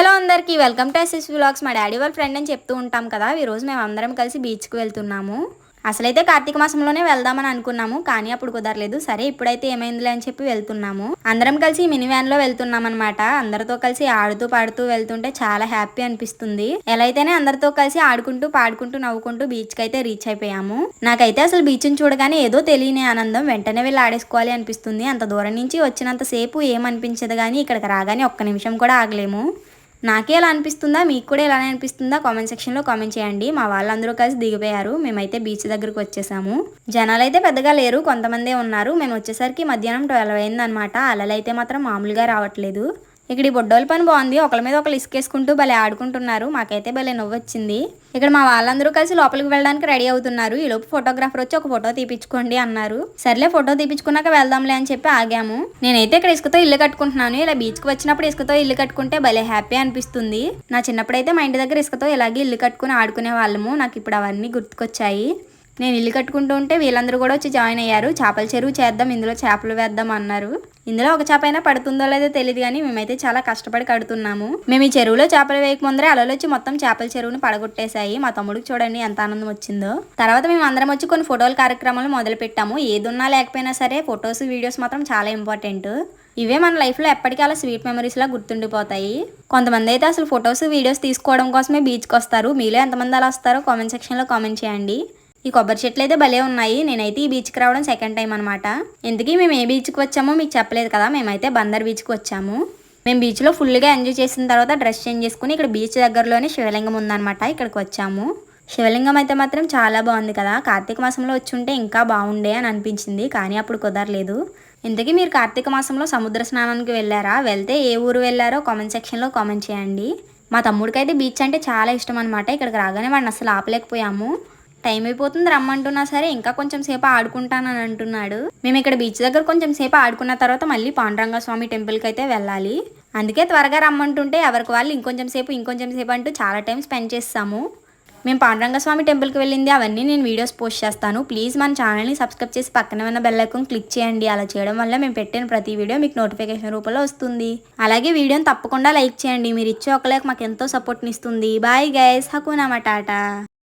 Hello అందరికీ welcome to SS vlogs. మా daddy వాళ్ళ ఫ్రెండ్ అని చెప్తూ ఉంటాం కదా. ఈరోజు మేము అందరం కలిసి బీచ్కి వెళ్తున్నాము. అసలైతే కార్తీక మాసంలోనే వెళ్దామని అనుకున్నాము, కానీ అప్పుడు కుదరలేదు. సరే ఇప్పుడైతే ఏమైందిలే అని చెప్పి వెళ్తున్నాము. అందరం కలిసి మినీ వ్యాన్ లో వెళ్తున్నాం అనమాట. అందరితో కలిసి ఆడుతూ పాడుతూ వెళ్తుంటే చాలా హ్యాపీ అనిపిస్తుంది. ఎలా అయితేనే అందరితో కలిసి ఆడుకుంటూ పాడుకుంటూ నవ్వుకుంటూ బీచ్ కి అయితే రీచ్ అయిపోయాము. నాకైతే అసలు బీచ్ ని చూడగానే ఏదో తెలియని ఆనందం, వెంటనే వెళ్ళి ఆడేసుకోవాలి అనిపిస్తుంది. అంత దూరం నుంచి వచ్చినంత సేపు ఏమనిపించదు, కానీ ఇక్కడికి రాగానే ఒక్క నిమిషం కూడా ఆగలేము. నాకే ఎలా అనిపిస్తుందా, మీకు కూడా ఎలానే అనిపిస్తుందా కామెంట్ సెక్షన్లో కామెంట్ చేయండి. మా వాళ్ళందరూ కలిసి దిగిపోయారు. మేమైతే బీచ్ దగ్గరకు వచ్చేసాము. జనాలు అయితే పెద్దగా లేరు, కొంతమందే ఉన్నారు. మేము వచ్చేసరికి మధ్యాహ్నం 12 అయిందనమాట. అలలు అయితే మాత్రం మామూలుగా రావట్లేదు. ఇక్కడ ఈ బొడ్డోల పని బాగుంది. ఒకరి మీద ఒకరు ఇసుకేసుకుంటూ భలే ఆడుకుంటున్నారు. మాకైతే భలే నవ్వు వచ్చింది. ఇక్కడ మా వాళ్ళందరూ కలిసి లోపలికి వెళ్ళడానికి రెడీ అవుతున్నారు. ఈ లోపు ఫోటోగ్రాఫర్ వచ్చి ఒక ఫోటో తీపించుకోండి అన్నారు. సర్లే ఫోటో తీపించుకున్నాక వెళ్దాంలే అని చెప్పి ఆగాము. నేనైతే ఇక్కడ ఇసుకతో ఇల్లు కట్టుకుంటున్నాను. ఇలా బీచ్కి వచ్చినప్పుడు ఇసుకతో ఇల్లు కట్టుకుంటే భలే హ్యాపీ అనిపిస్తుంది. నా చిన్నప్పుడైతే మా ఇంటి దగ్గర ఇసుకతో ఇలాగే ఇల్లు కట్టుకుని ఆడుకునే వాళ్ళము. నాకు ఇప్పుడు అవన్నీ గుర్తుకొచ్చాయి. నేను ఇల్లు కట్టుకుంటూ ఉంటే వీళ్ళందరూ కూడా వచ్చి జాయిన్ అయ్యారు. చేపల చెరువు చేద్దాం, ఇందులో చేపలు వేద్దాం అన్నారు. ఇందులో ఒక చేప అయినా పడుతుందో లేదో తెలియదు, కానీ మేమైతే చాలా కష్టపడి కడుతున్నాము. మేము ఈ చెరువులో చేపలు వేయక ముందరే అలలు వచ్చి మొత్తం చేపల చెరువుని పడగొట్టేశాయి. మా తమ్ముడికి చూడండి ఎంత ఆనందం వచ్చిందో. తర్వాత మేము అందరం వచ్చి కొన్ని ఫోటోల కార్యక్రమాలు మొదలు పెట్టాము. ఏదున్నా లేకపోయినా సరే ఫొటోస్ వీడియోస్ మాత్రం చాలా ఇంపార్టెంట్. ఇవే మన లైఫ్లో ఎప్పటికీ అలా స్వీట్ మెమరీస్లా గుర్తుండిపోతాయి. కొంతమంది అయితే అసలు ఫొటోస్ వీడియోస్ తీసుకోవడం కోసమే బీచ్కి వస్తారు. మీలో ఎంతమంది అలా వస్తారో కామెంట్ సెక్షన్లో కామెంట్ చేయండి. ఈ కొబ్బరి చెట్లు అయితే భలే ఉన్నాయి. నేనైతే ఈ బీచ్కి రావడం సెకండ్ టైం అనమాట. ఇంతకీ మేము ఏ బీచ్కి వచ్చామో మీకు చెప్పలేదు కదా. మేమైతే బందర్ బీచ్కి వచ్చాము. మేము బీచ్లో ఫుల్గా ఎంజాయ్ చేసిన తర్వాత డ్రెస్ చేంజ్ చేసుకుని ఇక్కడ బీచ్ దగ్గరలోనే శివలింగం ఉందన్నమాట. ఇక్కడికి వచ్చాము. శివలింగం అయితే మాత్రం చాలా బాగుంది కదా. కార్తీక మాసంలో వచ్చి ఉంటే ఇంకా బాగుండే అని అనిపించింది, కానీ అప్పుడు కుదరలేదు. ఇంతకీ మీరు కార్తీక మాసంలో సముద్ర స్నానానికి వెళ్ళారా? వెళ్తే ఏ ఊరు వెళ్ళారో కామెంట్ సెక్షన్లో కామెంట్ చేయండి. మా తమ్ముడికైతే బీచ్ అంటే చాలా ఇష్టం అనమాట. ఇక్కడికి రాగానే వాడిని అసలు ఆపలేకపోయాము. టైం అయిపోతుంది రమ్మంటున్నా సరే ఇంకా కొంచెం సేపు ఆడుకుంటానని అంటున్నాడు. మేము ఇక్కడ బీచ్ దగ్గర కొంచెం సేపు ఆడుకున్న తర్వాత మళ్ళీ పాండురంగ స్వామి టెంపుల్కి అయితే వెళ్ళాలి. అందుకే త్వరగా రమ్మంటుంటే ఎవరికి వాళ్ళు ఇంకొంచెం సేపు అంటూ చాలా టైం స్పెండ్ చేస్తాము. మేము పాండురంగ స్వామి టెంపుల్కి వెళ్ళింది అవన్నీ నేను వీడియోస్ పోస్ట్ చేస్తాను. ప్లీజ్ మన ఛానల్ని సబ్స్క్రైబ్ చేసి పక్కన ఉన్న బెల్ ఐకాన్ క్లిక్ చేయండి. అలా చేయడం వల్ల మేము పెట్టిన ప్రతి వీడియో మీకు నోటిఫికేషన్ రూపంలో వస్తుంది. అలాగే వీడియోని తప్పకుండా లైక్ చేయండి. మీరు ఇచ్చే ఒక లైక్ మాకు ఎంతో సపోర్ట్ని ఇస్తుంది. Bye guys, హకునా matata.